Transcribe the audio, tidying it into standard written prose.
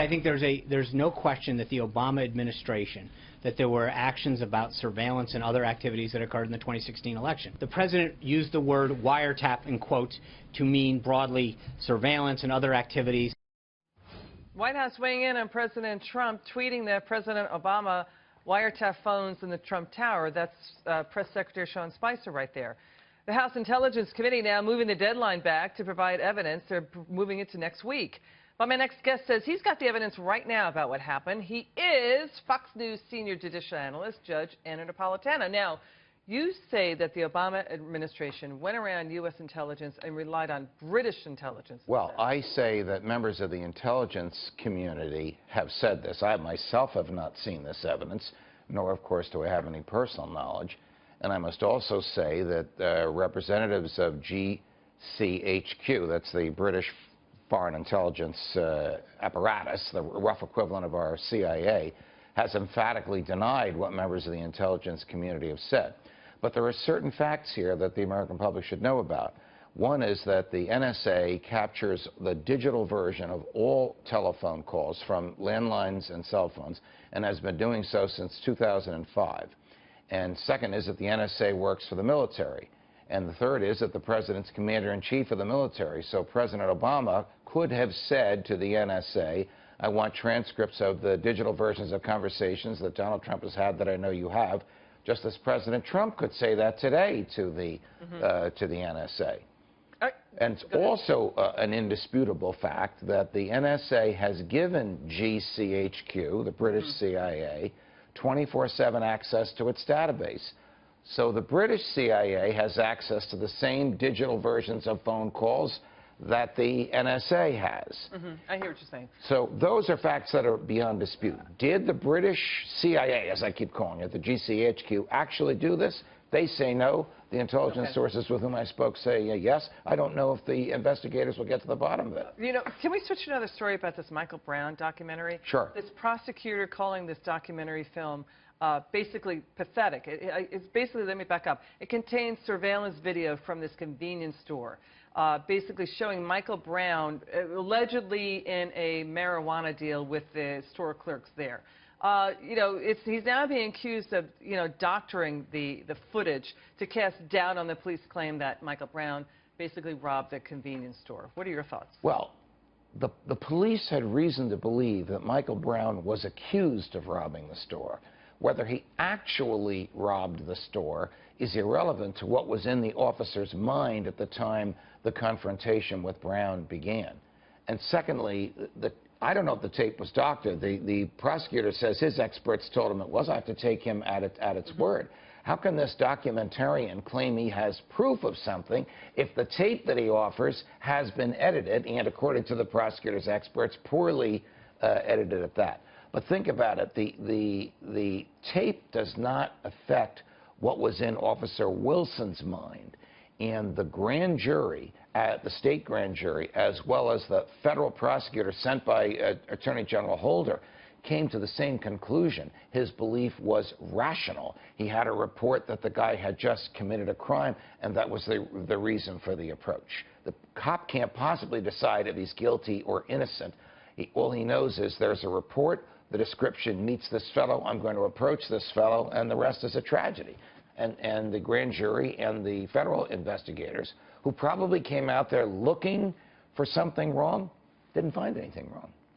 I think there's no question that the Obama administration, that there were actions about surveillance and other activities that occurred in the 2016 election. The president used the word wiretap in quotes to mean broadly surveillance and other activities. White House weighing in on President Trump, tweeting that President Obama wiretapped phones in the Trump Tower. That's Press Secretary Sean Spicer right there. The House Intelligence Committee now moving the deadline back to provide evidence. They're moving it to next week. But my next guest says he's got the evidence right now about what happened. He is Fox News senior judicial analyst, Judge Andrew Napolitano. Now, you say that the Obama administration went around U.S. intelligence and relied on British intelligence. Well, I say that members of the intelligence community have said this. I myself have not seen this evidence, nor, of course, do I have any personal knowledge. And I must also say that representatives of GCHQ, that's the British Foreign Intelligence apparatus, the rough equivalent of our CIA, has emphatically denied what members of the intelligence community have said. But there are certain facts here that the American public should know about. One is that the NSA captures the digital version of all telephone calls from landlines and cell phones and has been doing so since 2005. And second is that the NSA works for the military. And the third is that the president's commander-in-chief of the military. So President Obama could have said to the NSA, I want transcripts of the digital versions of conversations that Donald Trump has had that I know you have, just as President Trump could say that today to the NSA. And it's also an indisputable fact that the NSA has given GCHQ, the British CIA, 24/7 access to its database. So the British CIA has access to the same digital versions of phone calls that the NSA has. I hear what you're saying. So those are facts that are beyond dispute. Did the British CIA, as I keep calling it, the GCHQ, actually do this? They say no. The intelligence sources with whom I spoke say yes. I don't know if the investigators will get to the bottom of it. You know, can we switch to another story about this Michael Brown documentary? Sure. This prosecutor calling this documentary film basically pathetic. It's basically, let me back up. It contains surveillance video from this convenience store, basically showing Michael Brown allegedly in a marijuana deal with the store clerks there. You know, he's now being accused of, doctoring the footage to cast doubt on the police claim that Michael Brown basically robbed the convenience store. What are your thoughts? Well, the police had reason to believe that Michael Brown was accused of robbing the store. Whether he actually robbed the store is irrelevant to what was in the officer's mind at the time the confrontation with Brown began. And secondly, I don't know if the tape was doctored. The prosecutor says his experts told him it was. I have to take him at its word. How can this documentarian claim he has proof of something if the tape that he offers has been edited and, according to the prosecutor's experts, poorly edited at that? But think about it. The tape does not affect what was in Officer Wilson's mind. And the grand jury, the state grand jury, as well as the federal prosecutor sent by Attorney General Holder, came to the same conclusion. His belief was rational. He had a report that the guy had just committed a crime, and that was the reason for the approach. The cop can't possibly decide if he's guilty or innocent. All he knows is there's a report, the description meets this fellow, I'm going to approach this fellow, and the rest is a tragedy. And the grand jury and the federal investigators, who probably came out there looking for something wrong, didn't find anything wrong.